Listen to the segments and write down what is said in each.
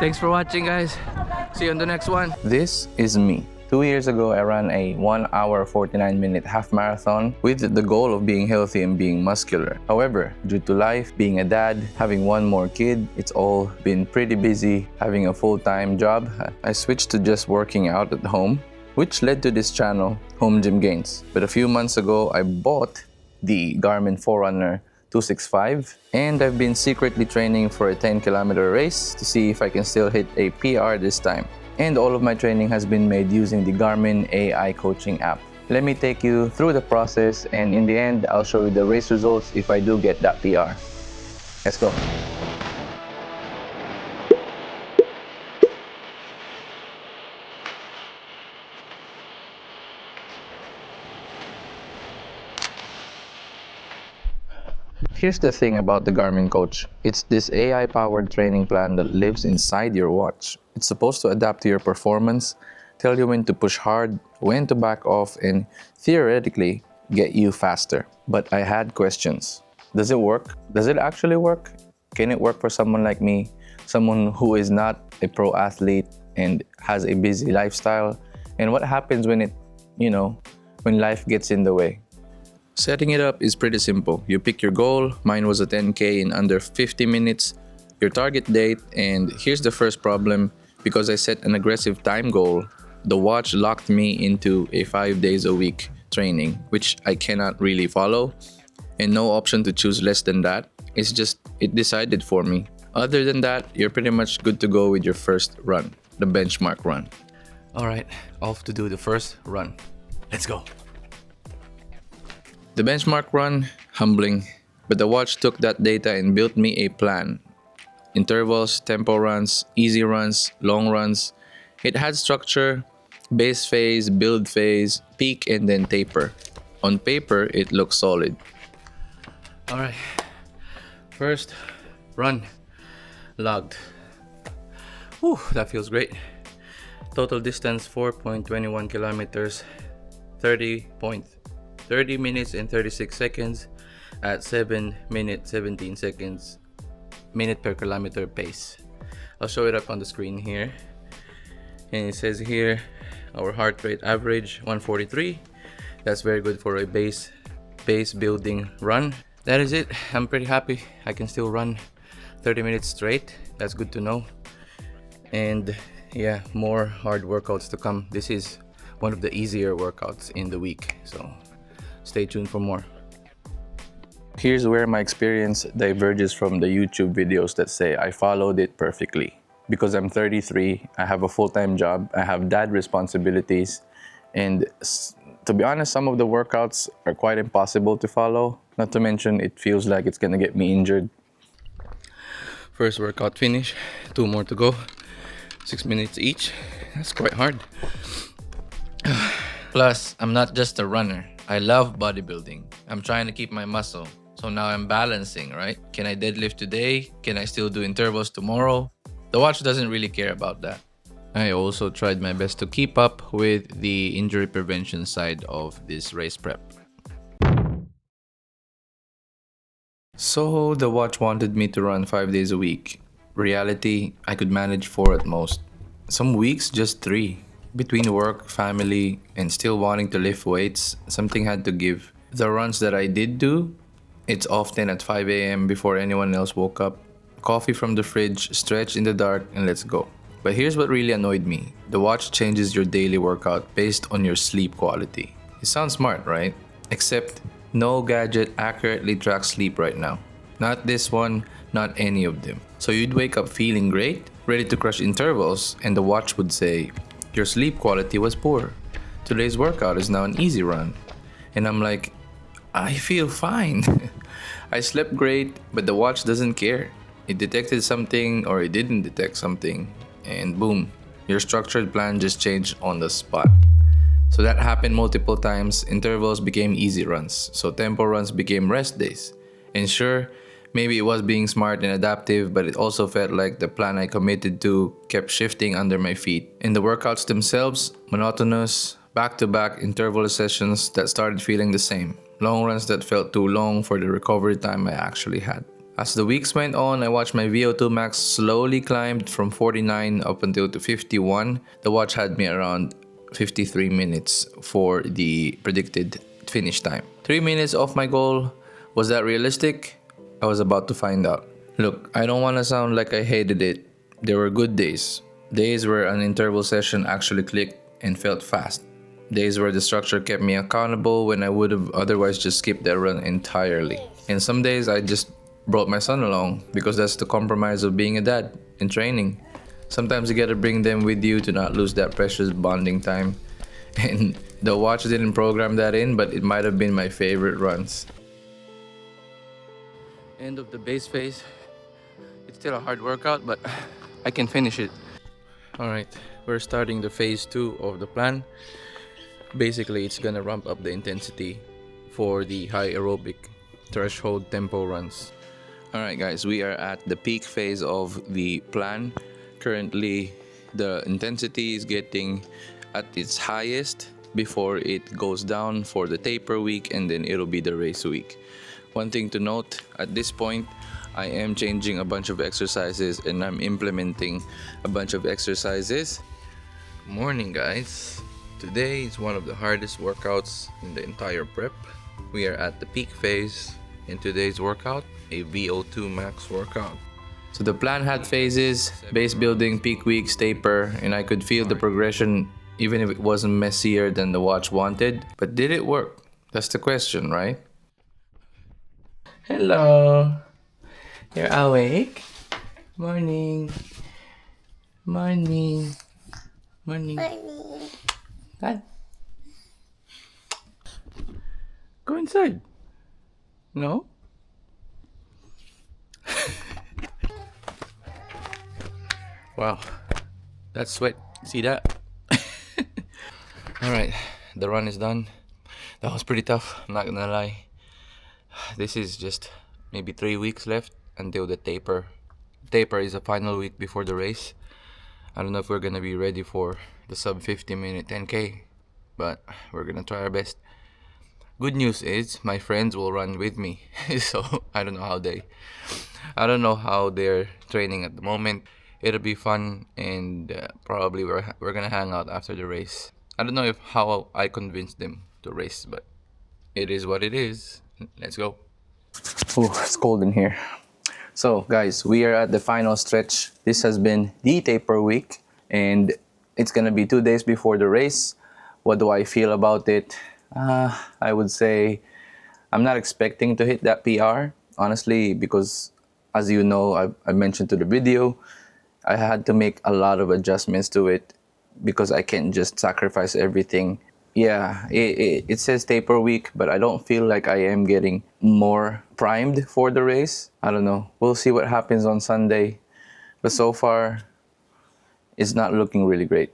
Thanks for watching, guys. See you on the next one. This is me. 2 years ago, I ran a 1 hour 49-minute half marathon with the goal of being healthy and being muscular. However, due to life, being a dad, having one more kid, it's all been pretty busy. Having a full-time job, I switched to just working out at home, which led to this channel, Home Gym Gains. But a few months ago, I bought the Garmin Forerunner 265, and I've been secretly training for a 10-kilometer race to see if I can still hit a PR this time. And all of my training has been made using the Garmin AI coaching app. Let me take you through the process, and in the end, I'll show you the race results if I do get that PR. Let's go. Here's the thing about the Garmin Coach. It's this AI-powered training plan that lives inside your watch. It's supposed to adapt to your performance, tell you when to push hard, when to back off, and theoretically get you faster. But I had questions. Does it work? Does it actually work? Can it work for someone like me? Someone who is not a pro athlete and has a busy lifestyle? And what happens when when life gets in the way? Setting it up is pretty simple. You pick your goal. Mine was a 10K in under 50 minutes. Your target date, and here's the first problem. Because I set an aggressive time goal, the watch locked me into a 5 days a week training, which I cannot really follow, and no option to choose less than that. It decided for me. Other than that, you're pretty much good to go with your first run, the benchmark run. All right, off to do the first run. Let's go. The benchmark run, humbling, but the watch took that data and built me a plan. Intervals, tempo runs, easy runs, long runs. It had structure, base phase, build phase, peak, and then taper. On paper, it looks solid. All right, first run logged. Whew, that feels great. Total distance 4.21 kilometers, 30 minutes and 36 seconds at 7 minutes 17 seconds minute per kilometer pace. I'll show it up on the screen here, and it says here our heart rate average 143. That's very good for a base building run. That is it. I'm pretty happy I can still run 30 minutes straight. That's good to know. And yeah, more hard workouts to come. This is one of the easier workouts in the week, so stay tuned for more. Here's where my experience diverges from the YouTube videos that say I followed it perfectly. Because I'm 33, I have a full-time job, I have dad responsibilities, and to be honest, some of the workouts are quite impossible to follow. Not to mention, it feels like it's gonna get me injured. First workout finish, 2 more to go, 6 minutes each. That's quite hard. Plus, I'm not just a runner. I love bodybuilding. I'm trying to keep my muscle. So now I'm balancing, right? Can I deadlift today? Can I still do intervals tomorrow? The watch doesn't really care about that. I also tried my best to keep up with the injury prevention side of this race prep. So the watch wanted me to run 5 days a week. Reality, I could manage 4 at most. Some weeks, just 3. Between work, family, and still wanting to lift weights, something had to give. The runs that I did do, it's often at 5 a.m. before anyone else woke up. Coffee from the fridge, stretch in the dark, and let's go. But here's what really annoyed me. The watch changes your daily workout based on your sleep quality. It sounds smart, right? Except no gadget accurately tracks sleep right now. Not this one, not any of them. So you'd wake up feeling great, ready to crush intervals, and the watch would say, your sleep quality was poor. Today's workout is now an easy run. And I'm like, I feel fine. I slept great, but the watch doesn't care. It detected something or it didn't detect something, and boom, your structured plan just changed on the spot. So that happened multiple times. Intervals became easy runs, so tempo runs became rest days. And sure, maybe it was being smart and adaptive, but it also felt like the plan I committed to kept shifting under my feet. And the workouts themselves, monotonous, back-to-back interval sessions that started feeling the same. Long runs that felt too long for the recovery time I actually had. As the weeks went on, I watched my VO2 max slowly climbed from 49 up until to 51. The watch had me around 53 minutes for the predicted finish time. 3 minutes off my goal. Was that realistic? I was about to find out. Look, I don't want to sound like I hated it. There were good days. Days where an interval session actually clicked and felt fast. Days where the structure kept me accountable when I would have otherwise just skipped that run entirely. And some days I just brought my son along because that's the compromise of being a dad in training. Sometimes you gotta bring them with you to not lose that precious bonding time. And the watch didn't program that in, but it might have been my favorite runs. End of the base phase. It's still a hard workout, but I can finish it. Alright, we're starting the phase 2 of the plan. Basically, it's gonna ramp up the intensity for the high aerobic threshold tempo runs. Alright guys, we are at the peak phase of the plan. Currently, the intensity is getting at its highest before it goes down for the taper week, and then it'll be the race week. One thing to note, at this point, I am changing a bunch of exercises and I'm implementing a bunch of exercises. Morning guys. Today is one of the hardest workouts in the entire prep. We are at the peak phase in today's workout, a VO2 max workout. So the plan had phases, base building, peak weeks, taper, and I could feel the progression even if it wasn't messier than the watch wanted. But did it work? That's the question, right? Hello. You're awake? Morning. Morning. Morning. Dad. Go inside. No? Wow. That's sweat. See that? Alright. The run is done. That was pretty tough. I'm not gonna lie. This is just maybe 3 weeks left until the taper. Taper is a final week before the race. I don't know if we're gonna be ready for the sub 50 minute 10K, but we're gonna try our best. Good news is my friends will run with me, so I don't know how they're training at the moment. It'll be fun, and probably we're gonna hang out after the race. I don't know how I convinced them to race, but it is what it is. Let's go. Oh, it's cold in here. So guys, we are at the final stretch. This has been the taper week, and it's gonna be 2 days before the race. What do I feel about it? I would say I'm not expecting to hit that PR, honestly, because as you know, I mentioned to the video, I had to make a lot of adjustments to it because I can't just sacrifice everything. Yeah, it says taper week, but I don't feel like I am getting more primed for the race. I don't know. We'll see what happens on Sunday. But so far, it's not looking really great.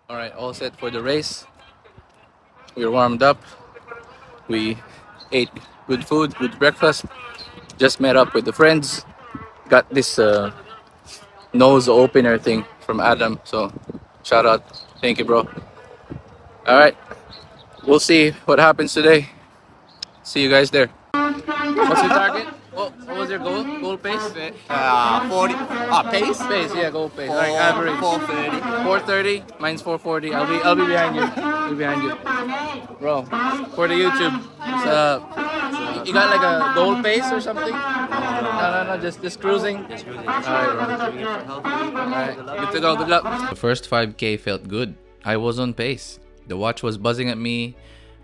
Alright, all set for the race. We're warmed up. We ate good food, good breakfast. Just met up with the friends. Got this nose opener thing from Adam. So shout out. Thank you, bro. Alright, we'll see what happens today. See you guys there. What's your target? What was your goal? Goal pace? 40. Pace? Pace, yeah, goal pace. Four- Like average. 4:30. 4:30. Mine's 4:40. I'll be behind you. I'll be behind you. Bro, for the YouTube. You got like a goal pace or something? No, just cruising. Just really Alright, good to go. Good luck. The first 5K felt good. I was on pace. The watch was buzzing at me.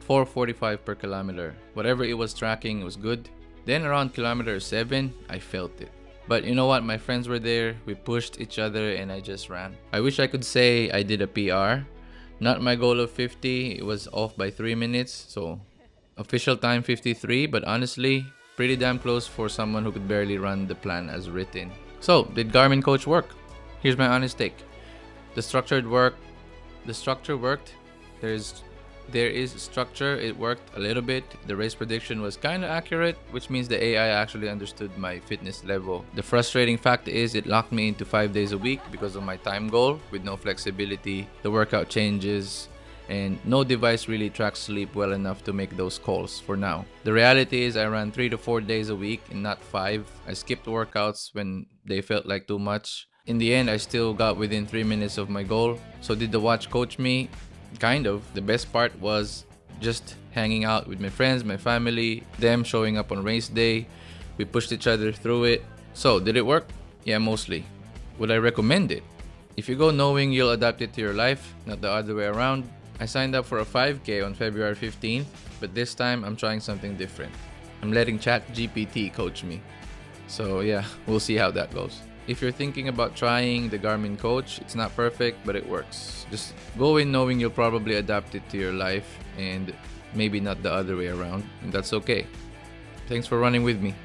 4:45 per kilometer. Whatever it was tracking was good. Then around kilometer 7, I felt it. But you know what? My friends were there. We pushed each other and I just ran. I wish I could say I did a PR. Not my goal of 50. It was off by 3 minutes. So official time 53. But honestly, pretty damn close for someone who could barely run the plan as written. So did Garmin Coach work? Here's my honest take. The structure worked. There is structure. It worked a little bit. The race prediction was kind of accurate, which means the AI actually understood my fitness level. The frustrating fact is it locked me into 5 days a week because of my time goal with no flexibility. The workout changes and no device really tracks sleep well enough to make those calls for now. The reality is I ran 3 to 4 days a week and not 5. I skipped workouts when they felt like too much. In the end, I still got within 3 minutes of my goal. So did the watch coach me? Kind of. The best part was just hanging out with my friends, my family, them showing up on race day. We pushed each other through it. So did it work? Yeah, mostly. Would I recommend it? If you go knowing you'll adapt it to your life, not the other way around. I signed up for a 5K on February 15th, but this time I'm trying something different. I'm letting ChatGPT coach me. So yeah, we'll see how that goes. If you're thinking about trying the Garmin Coach, it's not perfect, but it works. Just go in knowing you'll probably adapt it to your life and maybe not the other way around, and that's okay. Thanks for running with me.